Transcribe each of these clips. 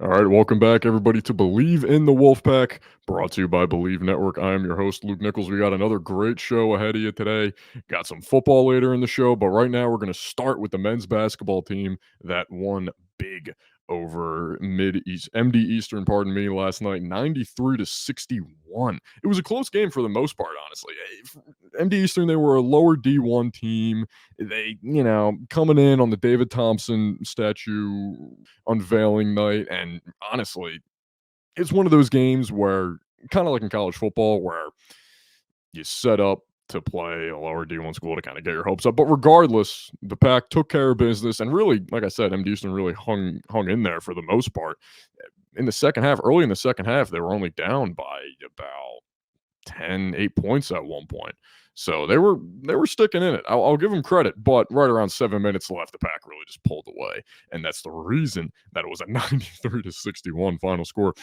All right, welcome back, everybody, to Believe in the Wolfpack, brought to you by Believe Network. I am your host, Luke Nichols. We got another great show ahead of you today. Got some football later in the show, but right now we're going to start with the men's basketball team that won big over MD Eastern, last night, 93-61. It was a close game for the most part, honestly. MD Eastern, they were a lower D1 team. They, coming in on the David Thompson statue unveiling night. And honestly, it's one of those games where, kind of like in college football, where you set up to play a lower D1 school to kind of get your hopes up. But regardless, the Pack took care of business. And really, like I said, MD Houston really hung in there for the most part. In the second half, early in the second half, they were only down by about 8 points at one point. So they were sticking in it. I'll give them credit, but right around 7 minutes left, the Pack really just pulled away, and that's the reason that it was a 93-61 final score.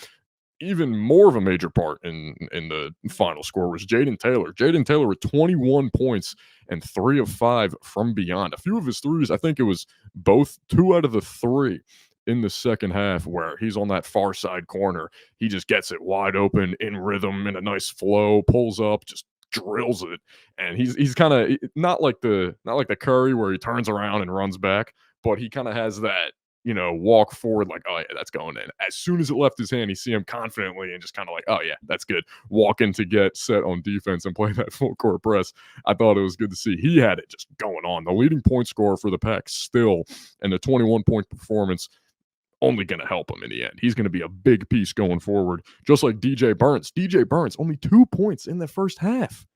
Even more of a major part in the final score was Jaden Taylor. Jaden Taylor with 21 points and 3 of 5 from beyond. A few of his threes, I think it was both 2 out of the 3 in the second half, where he's on that far side corner. He just gets it wide open in rhythm, in a nice flow, pulls up, just drills it. And he's kind of not like the Curry where he turns around and runs back, but he kind of has that, walk forward like, oh yeah, that's going in. As soon as it left his hand, you see him confidently and just kind of like, oh yeah, that's good. Walking to get set on defense and play that full court press. I thought it was good to see. He had it just going on. The leading point scorer for the Pack still, and the 21-point performance only going to help him in the end. He's going to be a big piece going forward, just like DJ Burns. DJ Burns, only 2 points in the first half.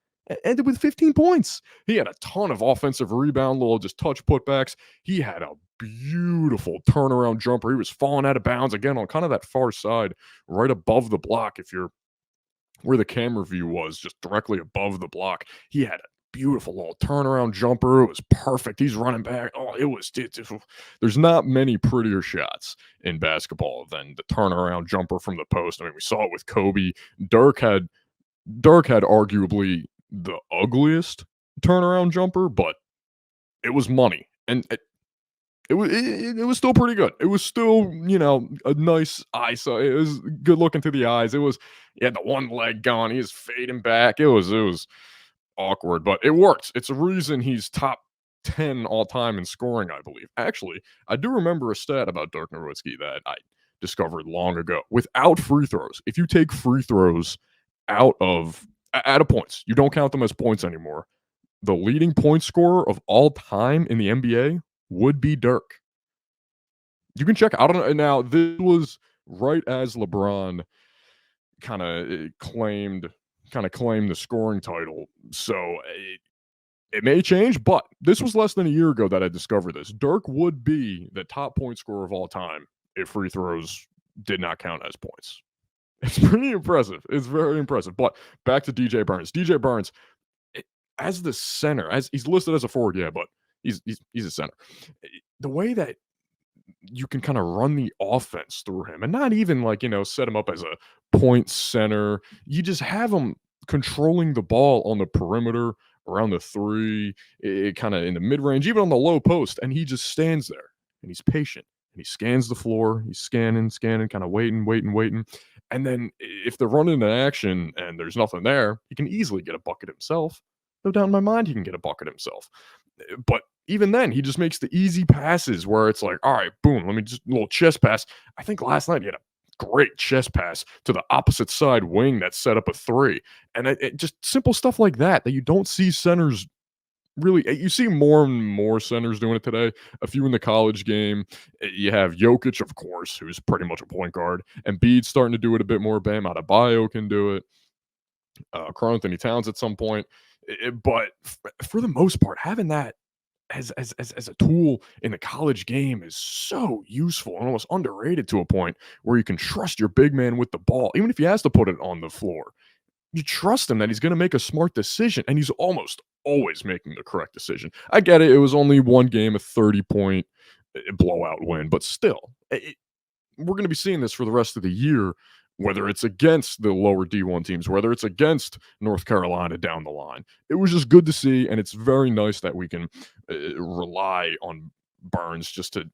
Ended with 15 points. He had a ton of offensive rebound, little just touch putbacks. He had a beautiful turnaround jumper. He was falling out of bounds again on kind of that far side, right above the block. If you're where the camera view was, just directly above the block, he had a beautiful little turnaround jumper. It was perfect. He's running back. Oh, there's not many prettier shots in basketball than the turnaround jumper from the post. I mean, we saw it with Kobe. Dirk had arguably the ugliest turnaround jumper, but it was money, and it was still pretty good. It was still, a nice eye. So it was good looking to the eyes. He had the one leg going. He was fading back. It was awkward, but it works. It's a reason he's top 10 all time in scoring, I believe. Actually, I do remember a stat about Dirk Nowitzki that I discovered long ago. Without free throws, if you take free throws out of points, you don't count them as points anymore, the leading point scorer of all time in the NBA would be Dirk. You can check out on it now. This was right as LeBron kind of claimed the scoring title. So it may change, but this was less than a year ago that I discovered this. Dirk would be the top point scorer of all time if free throws did not count as points. It's pretty impressive. It's very impressive. But back to DJ Burns. DJ Burns, as the center, as he's listed as a forward, yeah, but he's a center. The way that you can kind of run the offense through him, and not even like, set him up as a point center. You just have him controlling the ball on the perimeter, around the three, kind of in the mid-range, even on the low post, and he just stands there and he's patient and he scans the floor. He's scanning, kind of waiting. And then if they're running an action and there's nothing there, he can easily get a bucket himself. No doubt in my mind he can get a bucket himself. But even then, he just makes the easy passes where it's like, all right, boom, let me just a little chest pass. I think last night he had a great chest pass to the opposite side wing that set up a three. And it just simple stuff like that you don't see centers really. You see more and more centers doing it today. A few in the college game. You have Jokic, of course, who's pretty much a point guard. And Embiid's starting to do it a bit more. Bam Adebayo can do it. Karl Anthony Towns at some point. But for the most part, having that as a tool in the college game is so useful and almost underrated to a point where you can trust your big man with the ball. Even if he has to put it on the floor, you trust him that he's going to make a smart decision, and he's almost always making the correct decision. I get it. It was only one game, a 30-point blowout win, but still, we're going to be seeing this for the rest of the year, whether it's against the lower D1 teams, whether it's against North Carolina down the line. It was just good to see, and it's very nice that we can rely on Burns just to,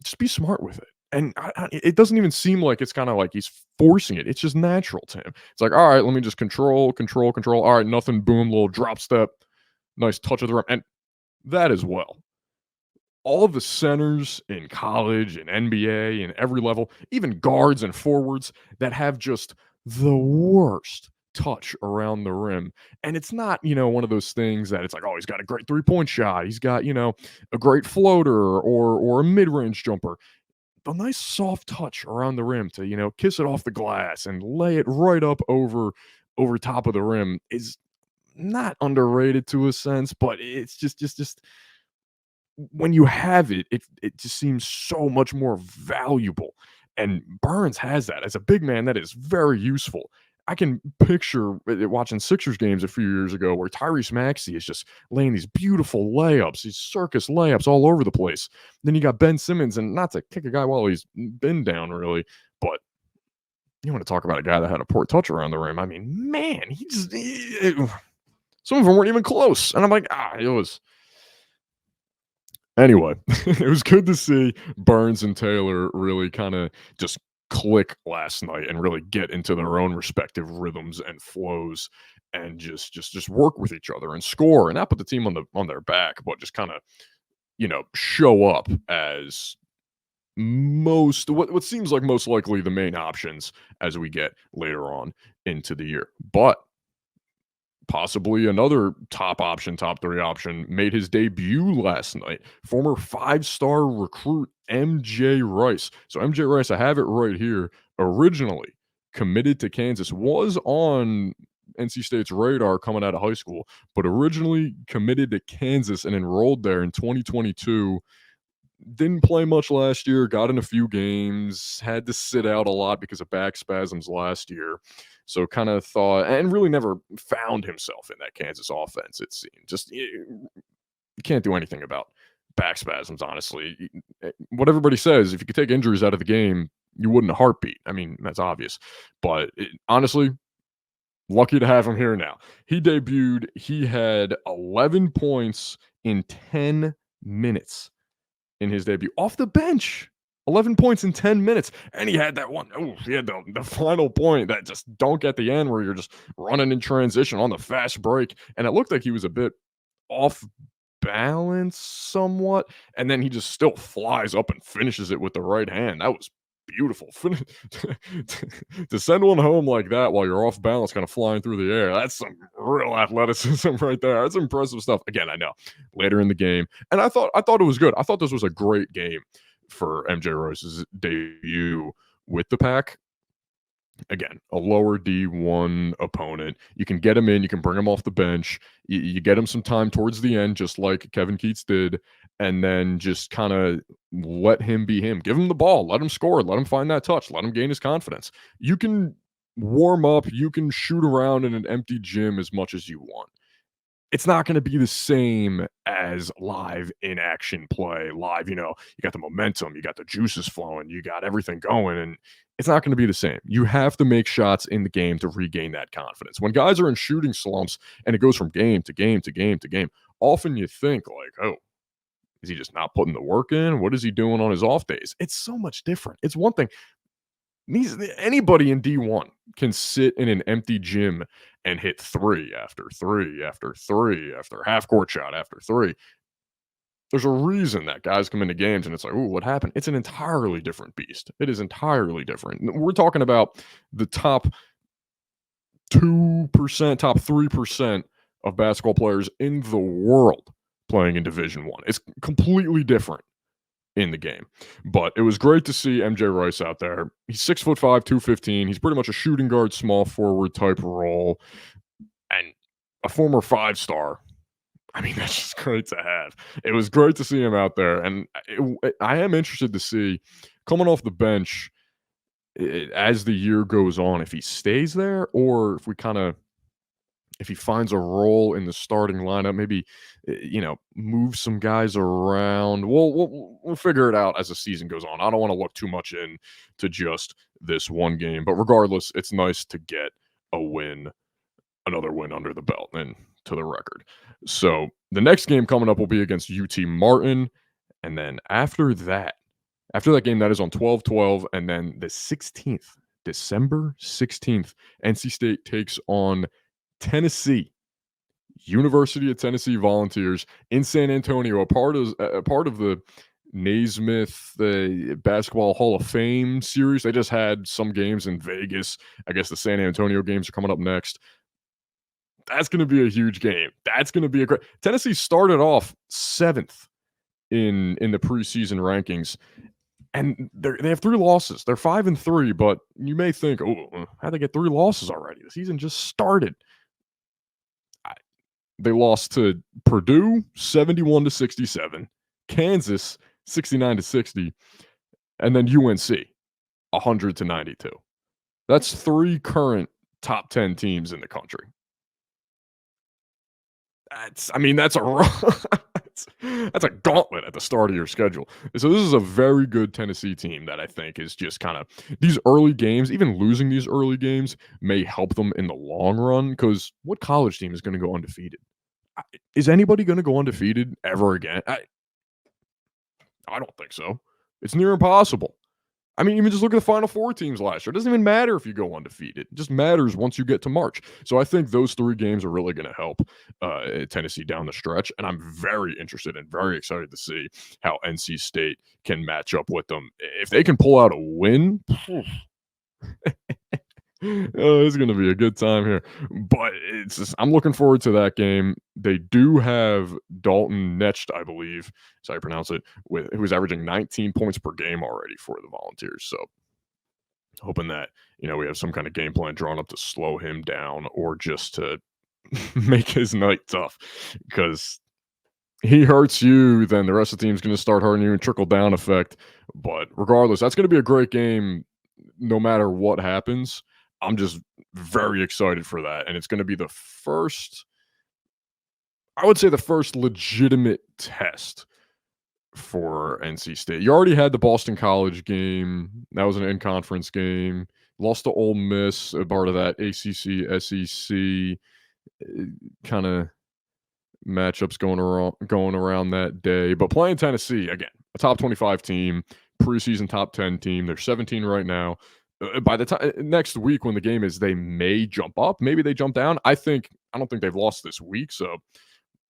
just be smart with it. And it doesn't even seem like it's kinda like he's forcing it. It's just natural to him. It's like, "All right, let me just control, control, control. All right, nothing, boom, little drop step, nice touch of the rim," and that as well. All of the centers in college and NBA and every level, even guards and forwards that have just the worst touch around the rim. And it's not, one of those things that it's like, oh, he's got a great three-point shot. He's got, a great floater or a mid-range jumper. The nice soft touch around the rim to, kiss it off the glass and lay it right up over top of the rim is not underrated to a sense, but it's just when you have it, it just seems so much more valuable. And Burns has that. As a big man, that is very useful. I can picture watching Sixers games a few years ago where Tyrese Maxey is just laying these beautiful layups, these circus layups all over the place. Then you got Ben Simmons, and not to kick a guy while he's been down, really, but you want to talk about a guy that had a poor touch around the rim. I mean, man, some of them weren't even close. And I'm like, it was. Anyway, it was good to see Burns and Taylor really kind of just click last night and really get into their own respective rhythms and flows and just work with each other and score and not put the team on their back, but just kind of, show up as what seems like most likely the main options as we get later on into the year. But possibly another top option, top three option, made his debut last night. Former five-star recruit MJ Rice. So MJ Rice, I have it right here. Originally committed to Kansas, was on NC State's radar coming out of high school, but originally committed to Kansas and enrolled there in 2022. Didn't play much last year, got in a few games, had to sit out a lot because of back spasms last year. So kind of thought, and really never found himself in that Kansas offense, it seemed. Just you can't do anything about back spasms, honestly. What everybody says, if you could take injuries out of the game, you wouldn't heartbeat. I mean, that's obvious. But honestly, lucky to have him here now. He debuted, he had 11 points in 10 minutes in his debut off the bench. 11 points in 10 minutes. And he had that one. Oh, he had the final point that just dunk at the end where you're just running in transition on the fast break. And it looked like he was a bit off balance somewhat. And then he just still flies up and finishes it with the right hand. That was beautiful. To send one home like that while you're off balance, kind of flying through the air, that's some real athleticism right there. That's impressive stuff. Again, I know later in the game, and I thought it was good. I thought this was a great game for MJ Rose's debut with the Pack. Again, a lower D1 opponent. You can get him in. You can bring him off the bench. You get him some time towards the end, just like Kevin Keats did, and then just kind of let him be him. Give him the ball. Let him score. Let him find that touch. Let him gain his confidence. You can warm up. You can shoot around in an empty gym as much as you want. It's not going to be the same as live in action play. Live, you got the momentum, you got the juices flowing, you got everything going, and it's not going to be the same. You have to make shots in the game to regain that confidence. When guys are in shooting slumps and it goes from game to game to game to game, often you think like, oh, is he just not putting the work in? What is he doing on his off days? It's so much different. It's one thing. Anybody in D1 can sit in an empty gym and hit three after three after three after half court shot after three. There's a reason that guys come into games and it's like, ooh, what happened? It's an entirely different beast. It is entirely different. We're talking about the top 2%, top 3% of basketball players in the world playing in Division One. It's completely different in the game. But it was great to see MJ Rice out there. He's 6'5", 215. He's pretty much a shooting guard, small forward type role, and a former five-star. I mean, that's just great to have. It was great to see him out there, and I am interested to see, coming off the bench, as the year goes on, if he stays there or if he finds a role in the starting lineup, maybe, move some guys around. We'll figure it out as the season goes on. I don't want to look too much into just this one game, but regardless, it's nice to get another win under the belt and to the record. So the next game coming up will be against UT Martin, and then after that, After that game, that is on 12/12, and then the 16th, December 16th, NC State takes on Tennessee. University of Tennessee Volunteers in San Antonio, a part of the Naismith Basketball Hall of Fame series. They just had some games in Vegas. I guess the San Antonio games are coming up next. That's going to be a huge game. That's going to be a great. Tennessee started off 7th in the preseason rankings, and they have 3 losses. They're 5-3, but you may think, oh, how'd they get 3 losses already? The season just started. They lost to Purdue 71-67, Kansas 69-60, and then UNC 100-92. That's 3 current top 10 teams in the country. That's that's a gauntlet at the start of your schedule. So this is a very good Tennessee team that I think is just kind of these early games, even losing these early games may help them in the long run, because what college team is going to go undefeated? Is anybody going to go undefeated ever again? I don't think so. It's near impossible. I mean, even just look at the Final Four teams last year. It doesn't even matter if you go undefeated. It just matters once you get to March. So I think those 3 games are really going to help Tennessee down the stretch. And I'm very interested and very excited to see how NC State can match up with them. If they can pull out a win, oh, it's going to be a good time here. But it's just, I'm looking forward to that game. They do have Dalton Necht, I believe, is how you pronounce it, who's averaging 19 points per game already for the Volunteers. So hoping that, we have some kind of game plan drawn up to slow him down or just to make his night tough, because he hurts you, then the rest of the team's going to start hurting you and trickle down effect. But regardless, that's going to be a great game no matter what happens. I'm just very excited for that. And it's going to be the first legitimate test for NC State. You already had the Boston College game. That was an in-conference game. Lost to Ole Miss, a part of that ACC, SEC kind of matchups going around that day. But playing Tennessee, again, a top 25 team, preseason top 10 team. They're 17 right now. By the time next week when the game is, they may jump up. Maybe they jump down. I don't think they've lost this week, so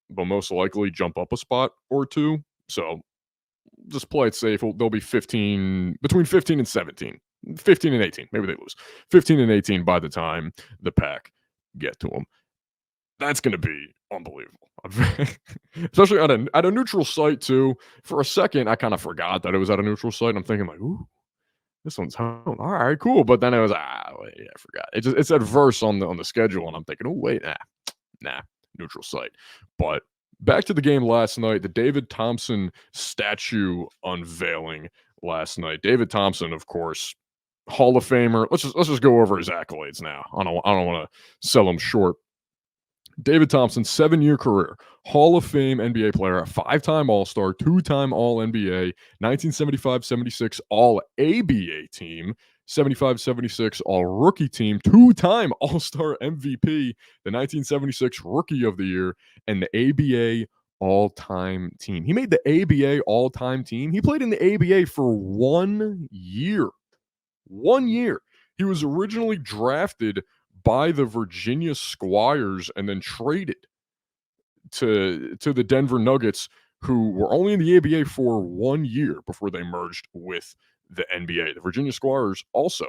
they'll most likely jump up a spot or 2. So just play it safe. They'll be between 15 and 17, 15 and 18. Maybe they lose 15 and 18 by the time the Pack get to them. That's going to be unbelievable, especially at a neutral site too. For a second, I kind of forgot that it was at a neutral site. I'm thinking like, ooh, this one's home. All right, cool. But then it was, wait, I forgot. It said verse on the schedule, and I'm thinking, oh wait, nah, neutral site. But back to the game last night, the David Thompson statue unveiling last night. David Thompson, of course, Hall of Famer. Let's just go over his accolades now. I don't want to sell him short. David Thompson, 7-year career, Hall of Fame NBA player, a 5-time All-Star, 2-time All-NBA, 1975-76 All-ABA team, 75-76 All-Rookie team, 2-time All-Star MVP, the 1976 Rookie of the Year, and the ABA All-Time Team. He made the ABA All-Time Team. He played in the ABA for 1 year. 1 year. He was originally drafted by the Virginia Squires and then traded to the Denver Nuggets, who were only in the ABA for 1 year before they merged with the NBA. The Virginia Squires also,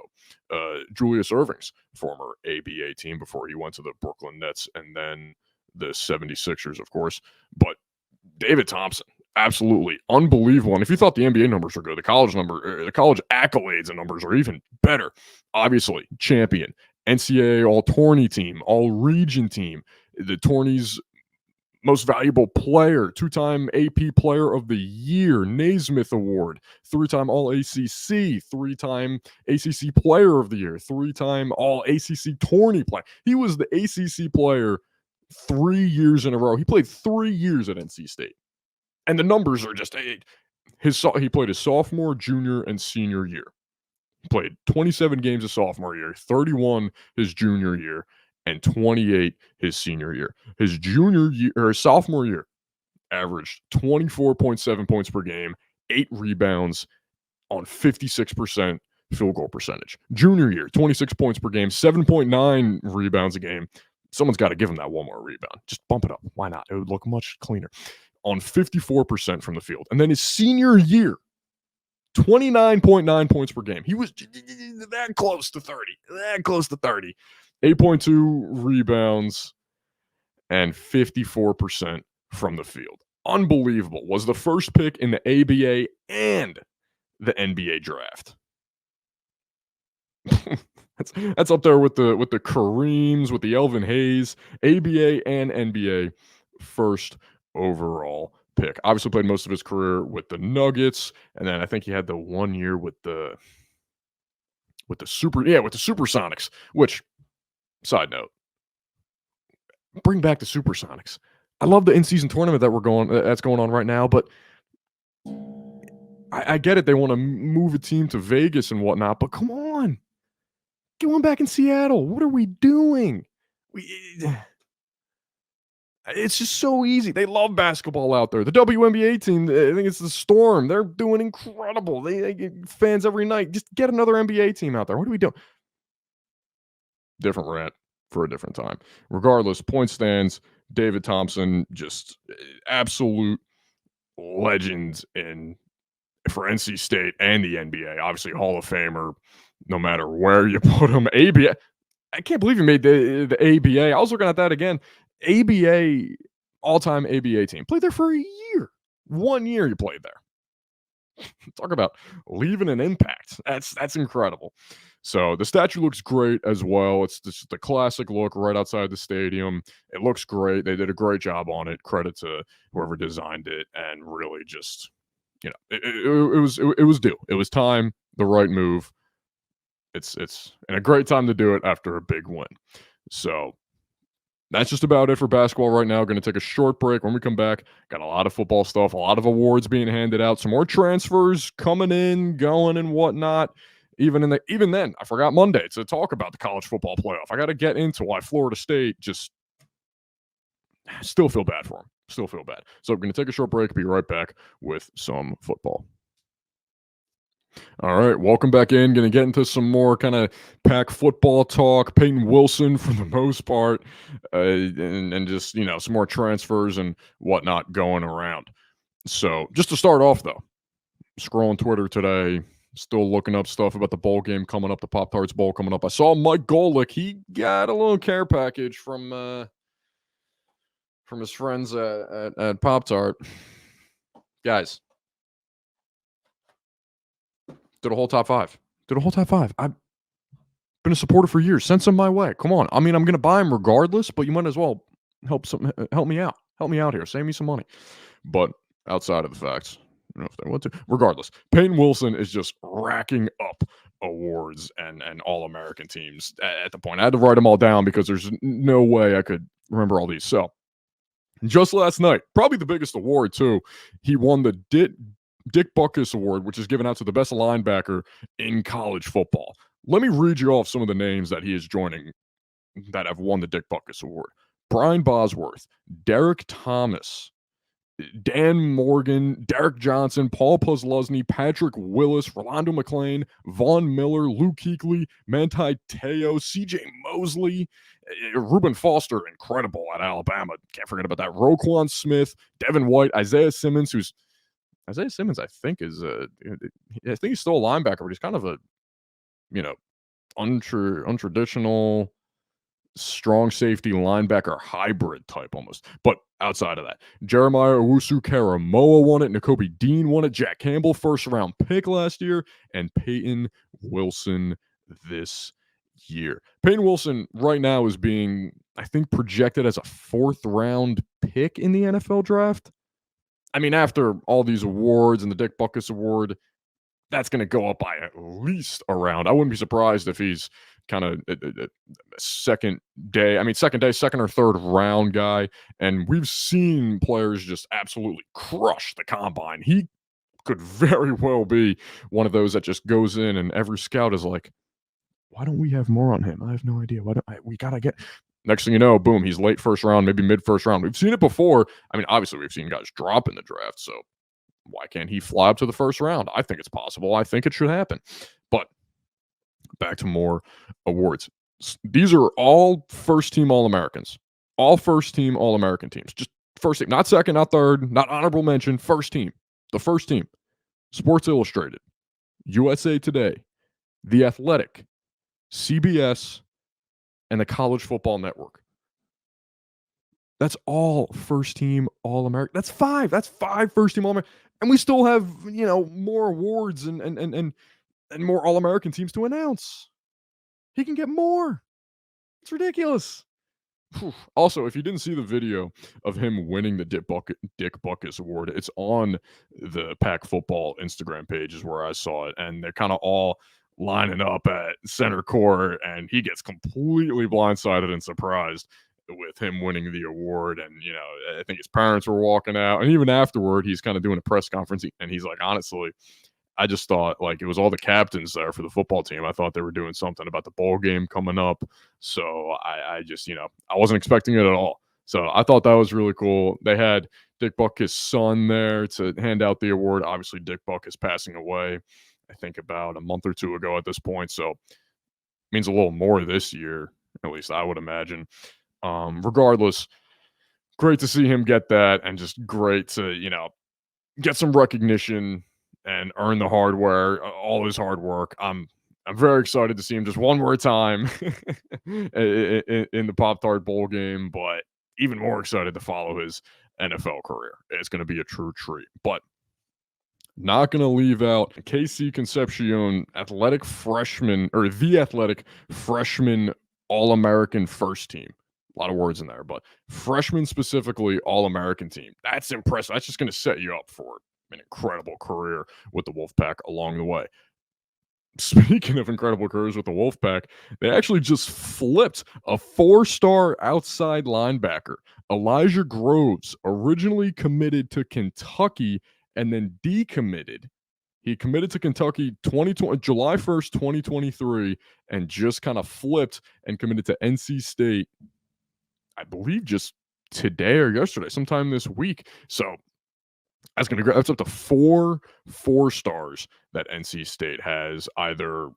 Julius Erving's former ABA team before he went to the Brooklyn Nets and then the 76ers, of course. But David Thompson, absolutely unbelievable. And if you thought the NBA numbers were good, the college accolades and numbers are even better. Obviously, champion, NCAA All-Tourney team, All-Region team, the Tourney's most valuable player, 2-time AP Player of the Year, Naismith Award, 3-time All-ACC, 3-time ACC Player of the Year, 3-time All-ACC Tourney player. He was the ACC player 3 years in a row. He played 3 years at NC State. And the numbers are just, he played his sophomore, junior, and senior year. He played 27 games his sophomore year, 31 his junior year, and 28 his senior year. His sophomore year averaged 24.7 points per game, 8 rebounds, on 56% field goal percentage. Junior year, 26 points per game, 7.9 rebounds a game. Someone's got to give him that one more rebound. Just bump it up. Why not? It would look much cleaner. On 54% from the field. And then his senior year, 29.9 points per game. He was that close to 30. 8.2 rebounds and 54% from the field. Unbelievable. Was the first pick in the ABA and the NBA draft. That's up there with the Kareems, with the Elvin Hayes, ABA and NBA first overall pick. Obviously played most of his career with the Nuggets, and then I think he had the 1 year with the Supersonics, which, side note, bring back the Supersonics. I love the in-season tournament that's going on right now, but I get it. They want to move a team to Vegas and whatnot, but come on. Get one back in Seattle. What are we doing? It's just so easy. They love basketball out there. The WNBA team, I think it's the Storm. They're doing incredible. They get fans every night. Just get another NBA team out there. What are we doing? Different rant for a different time. Regardless, point stands. David Thompson, just absolute legend for NC State and the NBA. Obviously, Hall of Famer, no matter where you put him. ABA, I can't believe he made the ABA. I was looking at that again. ABA, all-time ABA team. Played there for a year. 1 year you played there. Talk about leaving an impact. That's incredible. So the statue looks great as well. It's just the classic look right outside the stadium. It looks great. They did a great job on it. Credit to whoever designed it, and really just, it was due. It was time, the right move. It's and a great time to do it after a big win. So that's just about it for basketball right now. Going to take a short break. When we come back, got a lot of football stuff, a lot of awards being handed out, some more transfers coming in, going, and whatnot. Even then, I forgot Monday to talk about the college football playoff. I got to get into why Florida State just still feel bad for them. Still feel bad. So I'm going to take a short break. Be right back with some football. All right, welcome back in. Going to get into some more kind of Pack football talk. Peyton Wilson for the most part, and just, some more transfers and whatnot going around. So just to start off, though, scrolling Twitter today, still looking up stuff about the bowl game coming up, the Pop-Tarts Bowl coming up. I saw Mike Golick. He got a little care package from his friends at Pop-Tart. Guys, did a whole top five. I've been a supporter for years. Send some my way. Come on. I mean, I'm going to buy them regardless, but you might as well help me out. Help me out here. Save me some money. But outside of the facts, I don't know if they want to. Regardless, Peyton Wilson is just racking up awards and All-American teams at the point. I had to write them all down because there's no way I could remember all these. So just last night, probably the biggest award too, he won the Dick Butkus Award, which is given out to the best linebacker in college football. Let me read you off some of the names that he is joining that have won the Dick Butkus Award. Brian Bosworth, Derek Thomas, Dan Morgan, Derek Johnson, Paul Posluszny, Patrick Willis, Rolando McClain, Vaughn Miller, Luke Kuechly, Manti Te'o, CJ Mosley, Reuben Foster, incredible at Alabama. Can't forget about that. Roquan Smith, Devin White, Isaiah Simmons, I think he's still a linebacker, but he's kind of a, untraditional strong safety linebacker hybrid type almost. But outside of that, Jeremiah Owusu-Karamoah won it. Nakobe Dean won it. Jack Campbell, first round pick last year, and Peyton Wilson this year. Peyton Wilson right now is being, I think, projected as a 4th round pick in the NFL draft. I mean, after all these awards and the Dick Butkus Award, that's going to go up by at least a round. I wouldn't be surprised if he's kind of a second or third round guy. And we've seen players just absolutely crush the combine. He could very well be one of those that just goes in and every scout is like, why don't we have more on him? I have no idea. We got to get... Next thing you know, boom, he's late first round, maybe mid first round. We've seen it before. I mean, obviously we've seen guys drop in the draft, so Why can't he fly up to the first round? I think it's possible. I think it should happen. But back to more awards. These are all first team All Americans, all first team All American teams. Just first team, not second, not third, not honorable mention, first team. The first team. Sports Illustrated, USA Today, The Athletic, CBS, and the College Football Network. That's all first team All American. That's five. That's five first team All American. And we still have, more awards and more All American teams to announce. He can get more. It's ridiculous. Also, if you didn't see the video of him winning the Dick Buckus Award, it's on the Pack Football Instagram page is where I saw it, and they're kind of all lining up at center court, and he gets completely blindsided and surprised with him winning the award. And I think his parents were walking out, and even afterward, he's kind of doing a press conference, and he's like, honestly, I just thought like it was all the captains there for the football team. I thought they were doing something about the bowl game coming up. So I just, I wasn't expecting it at all. So I thought that was really cool. They had Dick Buckus' son there to hand out the award. Obviously, Dick Buck is passing away, I think about a month or two ago at this point. So it means a little more this year, at least I would imagine. Regardless, great to see him get that, and just great to, get some recognition and earn the hardware, all his hard work. I'm very excited to see him just one more time in the Pop-Tart Bowl game, but even more excited to follow his NFL career. It's going to be a true treat. But not going to leave out KC Concepcion, athletic freshman, or the athletic freshman All-American first team. A lot of words in there, but freshman specifically All-American team. That's impressive. That's just going to set you up for an incredible career with the Wolfpack along the way. Speaking of incredible careers with the Wolfpack, they actually just flipped a 4-star outside linebacker. Elijah Groves, originally committed to Kentucky and then decommitted. He committed to Kentucky July 1st, 2023, and just kind of flipped and committed to NC State, I believe just today or yesterday, sometime this week. So that's up to 4 stars that NC State has, either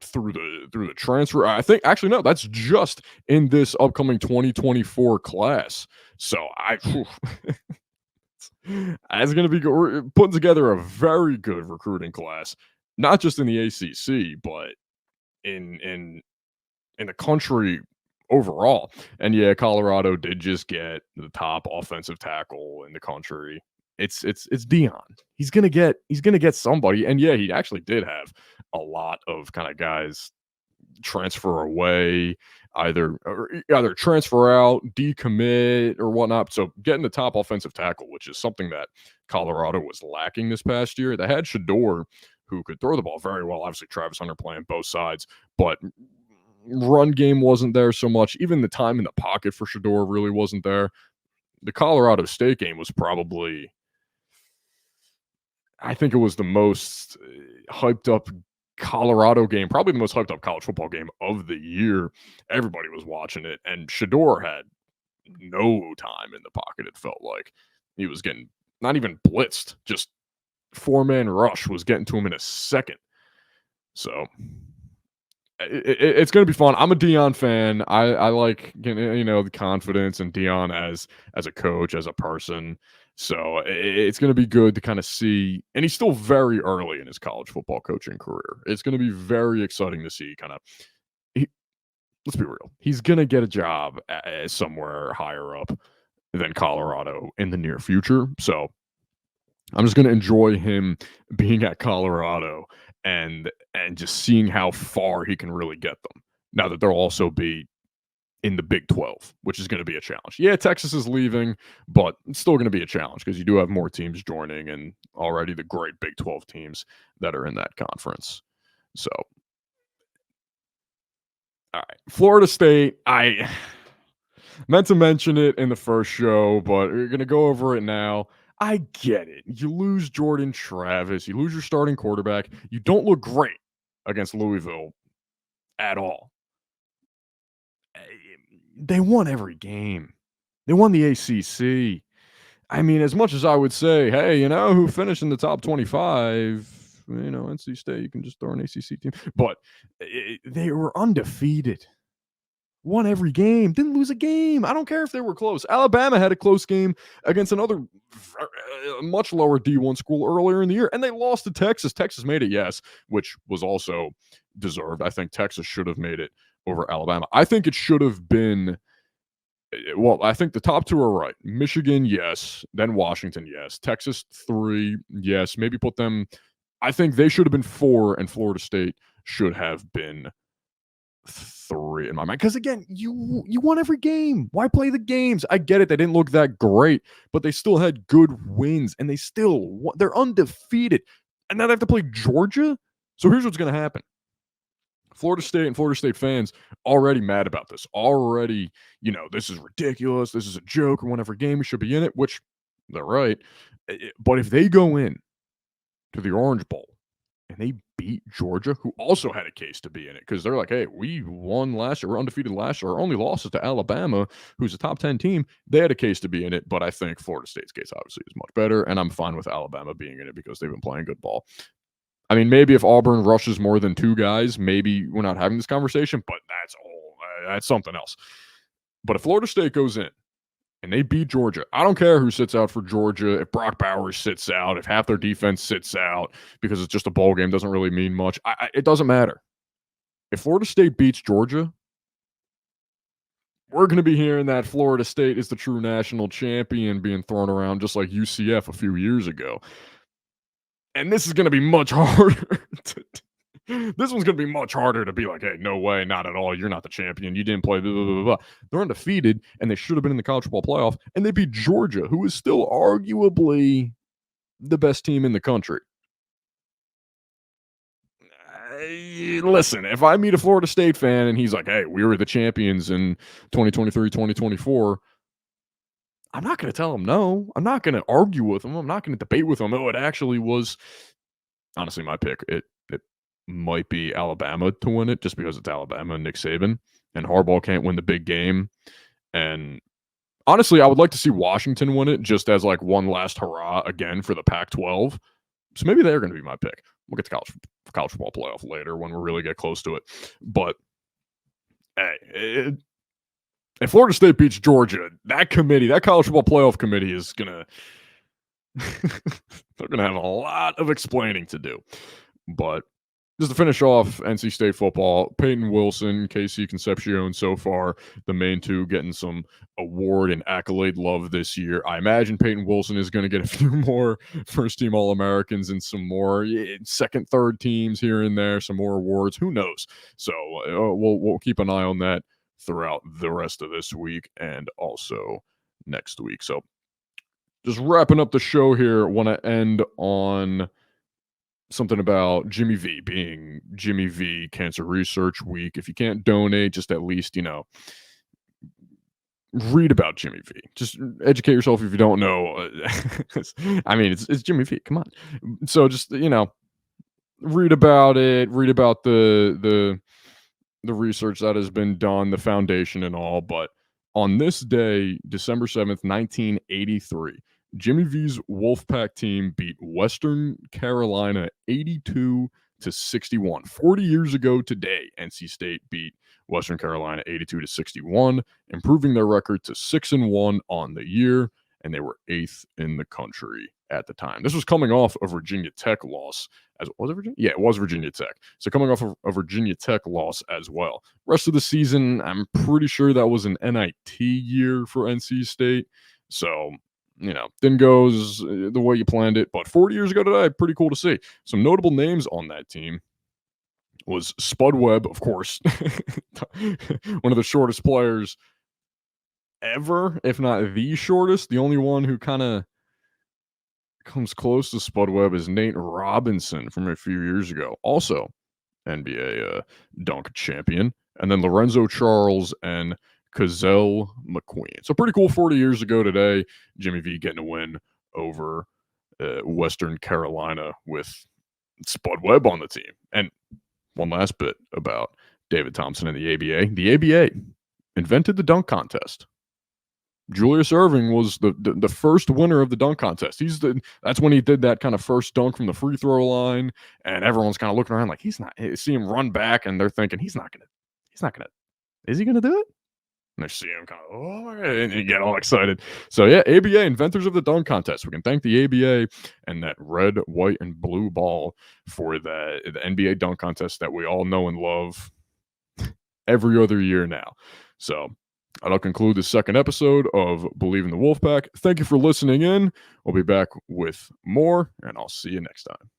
through the transfer. I think actually no, that's just in this upcoming 2024 class. So that's going to be good. We're putting together a very good recruiting class, not just in the ACC, but in the country overall. And yeah, Colorado did just get the top offensive tackle in the country. It's Dion. He's gonna get somebody. And yeah, he actually did have a lot of kind of guys transfer away, either transfer out, decommit, or whatnot. So getting the top offensive tackle, which is something that Colorado was lacking this past year. They had Shador, who could throw the ball very well. Obviously, Travis Hunter playing both sides, but run game wasn't there so much. Even the time in the pocket for Shador really wasn't there. The Colorado State game was probably, I think it was the most hyped up Colorado game, probably the most hyped up college football game of the year. Everybody was watching it, and Shador had no time in the pocket. It felt like he was getting not even blitzed, just 4-man rush was getting to him in a second. So it's going to be fun. I'm a Dion fan. I like, the confidence in Dion as a coach, as a person. So it's going to be good to kind of see. And he's still very early in his college football coaching career. It's going to be very exciting to see let's be real. He's going to get a job somewhere higher up than Colorado in the near future. So I'm just going to enjoy him being at Colorado and just seeing how far he can really get them. Now that they'll also be in the Big 12, which is going to be a challenge. Yeah, Texas is leaving, but it's still going to be a challenge because you do have more teams joining, and already the great Big 12 teams that are in that conference. So, all right, Florida State, I meant to mention it in the first show, but we're going to go over it now. I get it. You lose Jordan Travis. You lose your starting quarterback. You don't look great against Louisville at all. They won every game. They won the ACC. I mean, as much as I would say, hey, you know who finished in the top 25? You know, NC State, you can just throw an ACC team. But they were undefeated. Won every game, didn't lose a game. I don't care if they were close. Alabama had a close game against another much lower D1 school earlier in the year, and they lost to Texas. Texas made it, yes, which was also deserved. I think Texas should have made it over Alabama. I think it should have been. Well, I think the top two are right. Michigan, yes. Then Washington, yes. Texas, 3, yes. Maybe put them. I think they should have been 4, and Florida State should have been 3 in my mind. Because again, you won every game. Why play the games? I get it. They didn't look that great, but they still had good wins, and they're undefeated. And now they have to play Georgia. So here's what's going to happen. Florida State and Florida State fans already mad about this. Already, this is ridiculous. This is a joke. We won every game. We should be in it, which they're right. But if they go in to the Orange Bowl and they beat Georgia, who also had a case to be in it, because they're like, hey, we won last year. We're undefeated last year. Our only loss is to Alabama, who's a top 10 team. They had a case to be in it, but I think Florida State's case obviously is much better, and I'm fine with Alabama being in it because they've been playing good ball. I mean, maybe if Auburn rushes more than 2 guys, maybe we're not having this conversation, but that's something else. But if Florida State goes in and they beat Georgia, I don't care who sits out for Georgia. If Brock Bowers sits out, if half their defense sits out because it's just a bowl game, doesn't really mean much. It doesn't matter. If Florida State beats Georgia, we're going to be hearing that Florida State is the true national champion being thrown around just like UCF a few years ago. And this is going to be much harder. This one's going to be much harder to be like, hey, no way, not at all. You're not the champion. You didn't play. Blah, blah, blah, blah. They're undefeated, and they should have been in the college football playoff. And they beat Georgia, who is still arguably the best team in the country. Listen, if I meet a Florida State fan and he's like, hey, we were the champions in 2023, 2024, I'm not going to tell him no. I'm not going to argue with him. I'm not going to debate with him. Oh, it actually was, honestly, my pick. It might be Alabama to win it just because it's Alabama and Nick Saban, and Harbaugh can't win the big game. And honestly, I would like to see Washington win it just as like one last hurrah again for the Pac-12. So maybe they're going to be my pick. We'll get to college football playoff later when we really get close to it. But hey, if Florida State beats Georgia, that college football playoff committee is gonna they're gonna have a lot of explaining to do. But just to finish off NC State football, Peyton Wilson, KC Concepcion, so far the main two getting some award and accolade love this year. I imagine Peyton Wilson is going to get a few more first-team All-Americans and some more second, third teams here and there, some more awards. Who knows? So we'll keep an eye on that throughout the rest of this week and also next week. So just wrapping up the show here, want to end on something about Jimmy V being Jimmy V Cancer Research Week. If you can't donate, just at least, read about Jimmy V. Just educate yourself if you don't know. I mean, it's Jimmy V. Come on. So just, read about it, read about the research that has been done, the foundation and all. But on this day, December 7th, 1983, Jimmy V's Wolfpack team beat Western Carolina 82-61. 40 years ago today, NC State beat Western Carolina 82-61, improving their record to 6-1 on the year, and they were 8th in the country at the time. This was coming off a Virginia Tech loss. Was it Virginia? Yeah, it was Virginia Tech. So coming off a Virginia Tech loss as well. Rest of the season, I'm pretty sure that was an NIT year for NC State. So, didn't go the way you planned it. But 40 years ago today, pretty cool to see. Some notable names on that team was Spud Webb, of course. One of the shortest players ever, if not the shortest. The only one who kind of comes close to Spud Webb is Nate Robinson from a few years ago. Also, NBA dunk champion. And then Lorenzo Charles and Cazell McQueen. So pretty cool 40 years ago today. Jimmy V getting a win over Western Carolina with Spud Webb on the team. And one last bit about David Thompson and the ABA. The ABA invented the dunk contest. Julius Erving was the first winner of the dunk contest. That's when he did that kind of first dunk from the free throw line, and everyone's kind of looking around like he's not. See him run back, and they're thinking he's not gonna. Is he gonna do it? And they see him kind of, oh my God, and you get all excited. So yeah, ABA, inventors of the dunk contest. We can thank the ABA and that red, white, and blue ball for the NBA dunk contest that we all know and love every other year now. So that'll conclude the second episode of Believe in the Wolfpack. Thank you for listening in. We'll be back with more, and I'll see you next time.